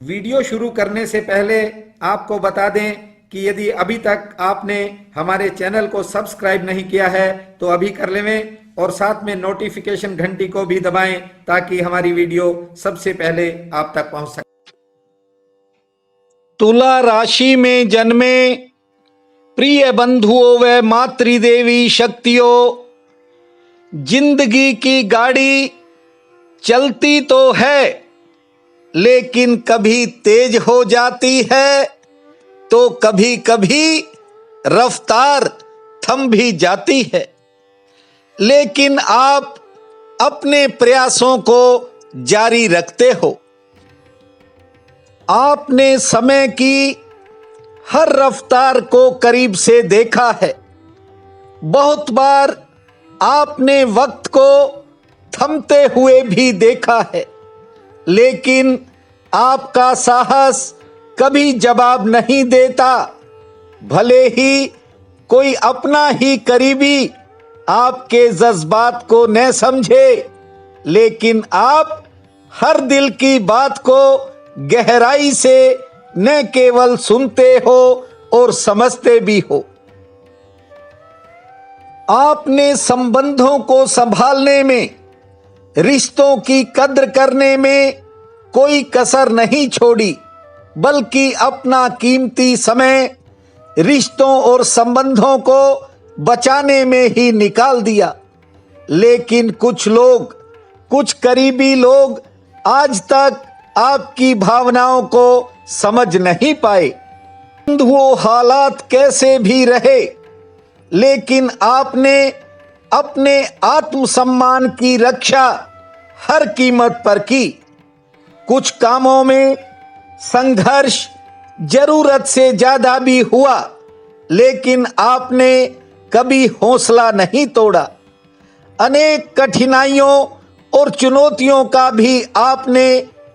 Video शुरू करने से पहले आपको बता दें कि यदि अभी तक आपने हमारे चैनल को सब्सक्राइब नहीं किया है तो अभी कर लें और साथ में नोटिफिकेशन घंटी को भी दबाएं ताकि हमारी वीडियो सबसे पहले आप तक पहुंच सके। तुला राशि में जन्मे प्रिय बंधुओं व मातृदेवी शक्तियों, जिंदगी की गाड़ी चलती तो है लेकिन कभी तेज हो जाती है तो कभी कभी रफ्तार थम भी जाती है। लेकिन आप अपने प्रयासों को जारी रखते हो। आपने समय की हर रफ्तार को करीब से देखा है। बहुत बार आपने वक्त को थमते हुए भी देखा है, लेकिन आपका साहस कभी जवाब नहीं देता। भले ही कोई अपना ही करीबी आपके जज्बात को न समझे, लेकिन आप हर दिल की बात को गहराई से न केवल सुनते हो और समझते भी हो। आपने संबंधों को संभालने में, रिश्तों की कद्र करने में कोई कसर नहीं छोड़ी, बल्कि अपना कीमती समय रिश्तों और संबंधों को बचाने में ही निकाल दिया। लेकिन कुछ लोग, कुछ करीबी लोग आज तक आपकी भावनाओं को समझ नहीं पाए। वो हालात कैसे भी रहे, लेकिन आपने अपने आत्मसम्मान की रक्षा हर कीमत पर की। कुछ कामों में संघर्ष जरूरत से ज्यादा भी हुआ, लेकिन आपने कभी हौसला नहीं तोड़ा। अनेक कठिनाइयों और चुनौतियों का भी आपने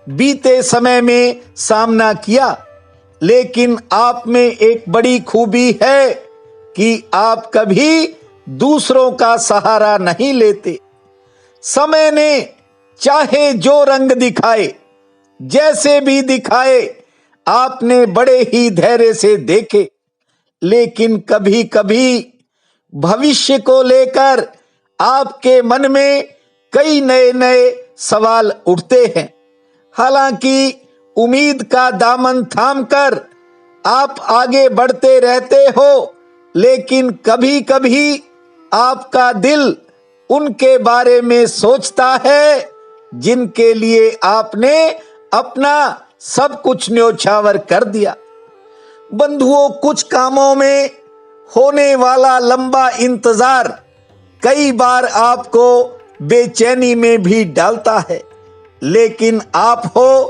बीते समय में सामना किया, लेकिन आप में एक बड़ी खूबी है कि आप कभी दूसरों का सहारा नहीं लेते। समय ने चाहे जो रंग दिखाए, जैसे भी दिखाए, आपने बड़े ही धैर्य से देखे। लेकिन कभी कभी भविष्य को लेकर आपके मन में कई नए नए सवाल उठते हैं। हालांकि उम्मीद का दामन थामकर आप आगे बढ़ते रहते हो, लेकिन कभी कभी आपका दिल उनके बारे में सोचता है जिनके लिए आपने अपना सब कुछ न्योछावर कर दिया। बंधुओं, कुछ कामों में होने वाला लंबा इंतजार कई बार आपको बेचैनी में भी डालता है, लेकिन आप हो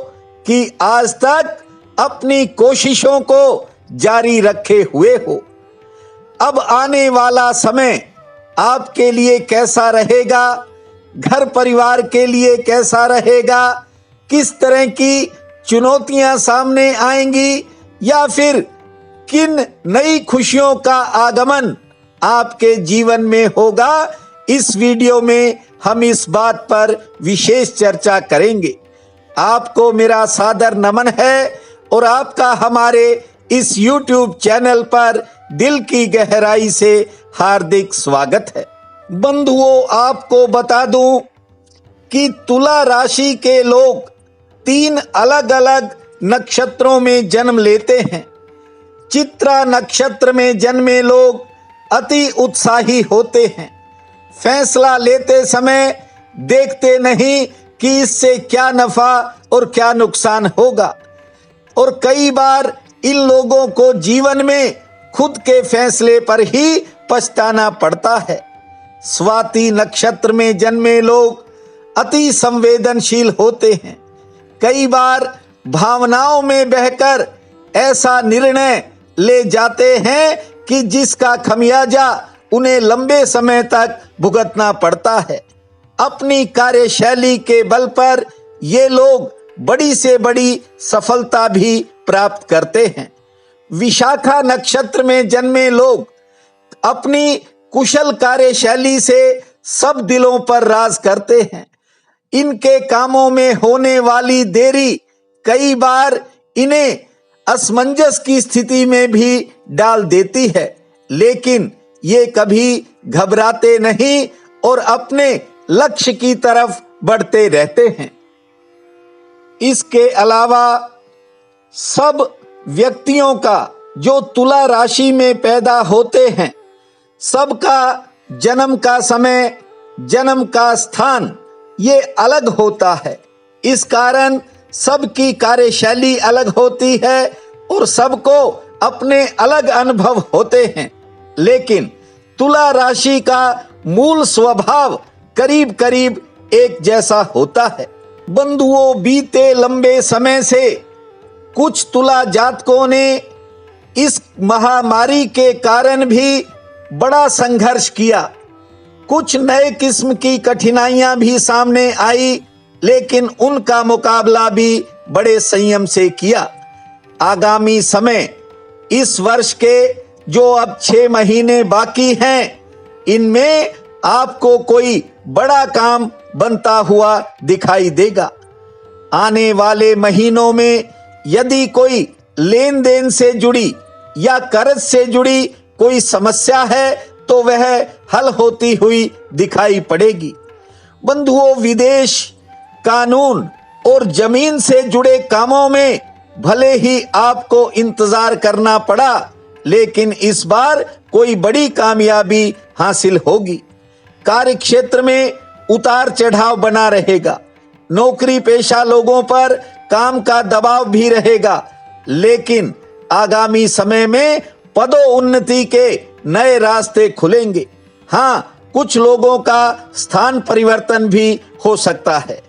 कि आज तक अपनी कोशिशों को जारी रखे हुए हो। अब आने वाला समय आपके लिए कैसा रहेगा, घर परिवार के लिए कैसा रहेगा, किस तरह की चुनौतियां सामने आएंगी या फिर किन नई खुशियों का आगमन आपके जीवन में होगा, इस वीडियो में हम इस बात पर विशेष चर्चा करेंगे। आपको मेरा सादर नमन है और आपका हमारे इस YouTube चैनल पर दिल की गहराई से हार्दिक स्वागत है। बंधुओं, आपको बता दूं कि तुला राशि के लोग 3 अलग अलग नक्षत्रों में जन्म लेते हैं। चित्रा नक्षत्र में जन्मे लोग अति उत्साही होते हैं। फैसला लेते समय देखते नहीं कि इससे क्या नफा और क्या नुकसान होगा, और कई बार इन लोगों को जीवन में खुद के फैसले पर ही पछताना पड़ता है। स्वाति नक्षत्र में जन्मे लोग अति संवेदनशील होते हैं। कई बार भावनाओं में बहकर ऐसा निर्णय ले जाते हैं कि जिसका खमियाजा उन्हें लंबे समय तक भुगतना पड़ता है। अपनी कार्यशैली के बल पर ये लोग बड़ी से बड़ी सफलता भी प्राप्त करते हैं। विशाखा नक्षत्र में जन्मे लोग अपनी कुशल कार्यशैली से सब दिलों पर राज करते हैं। इनके कामों में होने वाली देरी कई बार इन्हें असमंजस की स्थिति में भी डाल देती है, लेकिन ये कभी घबराते नहीं और अपने लक्ष्य की तरफ बढ़ते रहते हैं। इसके अलावा सब व्यक्तियों का जो तुला राशि में पैदा होते हैं, सबका जन्म का समय, जन्म का स्थान ये अलग होता है। इस कारण सबकी कार्यशैली अलग होती है और सबको अपने अनलग अनुभव होते हैं, लेकिन तुला राशि का मूल स्वभाव करीब करीब एक जैसा होता है। बंधुओं, बीते लंबे समय से कुछ तुला जातकों ने इस महामारी के कारण भी बड़ा संघर्ष किया। कुछ नए किस्म की कठिनाइयां भी सामने आई, लेकिन उनका मुकाबला भी बड़े संयम से किया। आगामी समय, इस वर्ष के जो अब 6 महीने बाकी हैं, इनमें आपको कोई बड़ा काम बनता हुआ दिखाई देगा। आने वाले महीनों में यदि कोई लेन देन से जुड़ी या कर्ज से जुड़ी कोई समस्या है तो वह हल होती हुई दिखाई पड़ेगी। बंधुओं, विदेश, कानून और जमीन से जुड़े कामों में भले ही आपको इंतजार करना पड़ा, लेकिन इस बार कोई बड़ी कामयाबी हासिल होगी। कार्य क्षेत्र में उतार चढ़ाव बना रहेगा। नौकरी पेशा लोगों पर काम का दबाव भी रहेगा, लेकिन आगामी समय में पदोन्नति के नए रास्ते खुलेंगे। हाँ, कुछ लोगों का स्थान परिवर्तन भी हो सकता है।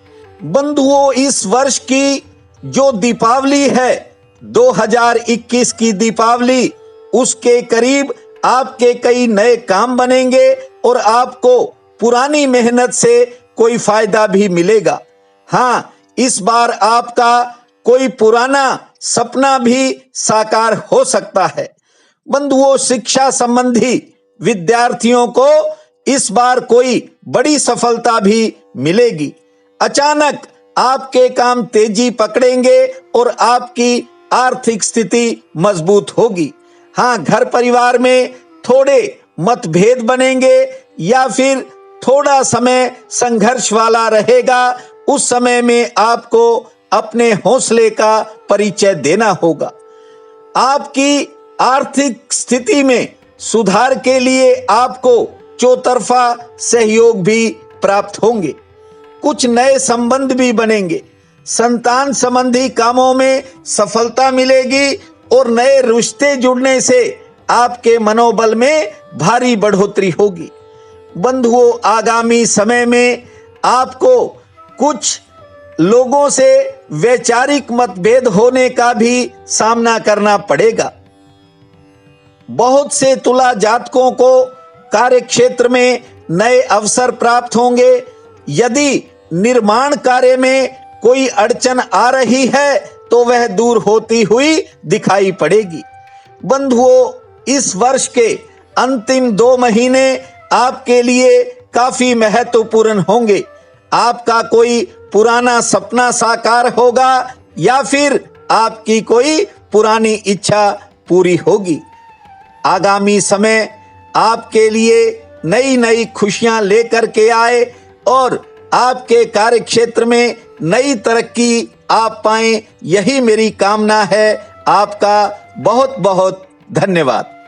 बंधुओं, इस वर्ष की जो दीपावली है, 2021 की दीपावली, उसके करीब आपके कई नए काम बनेंगे और आपको पुरानी मेहनत से कोई फायदा भी मिलेगा। हाँ, इस बार आपका कोई पुराना सपना भी साकार हो सकता है। बंधुओं, शिक्षा संबंधी विद्यार्थियों को इस बार कोई बड़ी सफलता भी मिलेगी। अचानक आपके काम तेजी पकड़ेंगे और आपकी आर्थिक स्थिति मजबूत होगी। हाँ, घर परिवार में थोड़े मतभेद बनेंगे या फिर थोड़ा समय संघर्ष वाला रहेगा। उस समय में आपको अपने हौसले का परिचय देना होगा। आपकी आर्थिक स्थिति में सुधार के लिए आपको चौतरफा सहयोग भी प्राप्त होंगे। कुछ नए संबंध भी बनेंगे। संतान संबंधी कामों में सफलता मिलेगी और नए रिश्ते जुड़ने से आपके मनोबल में भारी बढ़ोतरी होगी। बंधुओं, आगामी समय में आपको कुछ लोगों से वैचारिक मतभेद होने का भी सामना करना पड़ेगा। बहुत से तुला जातकों को कार्य क्षेत्र में नए अवसर प्राप्त होंगे। यदि निर्माण कार्य में कोई अड़चन आ रही है तो वह दूर होती हुई दिखाई पड़ेगी। बंधुओं, इस वर्ष के अंतिम 2 महीने आपके लिए काफी महत्वपूर्ण होंगे। आपका कोई पुराना सपना साकार होगा या फिर आपकी कोई पुरानी इच्छा पूरी होगी। आगामी समय आपके लिए नई नई खुशियां लेकर के आए और आपके कार्य क्षेत्र में नई तरक्की आप पाएं, यही मेरी कामना है। आपका बहुत बहुत धन्यवाद।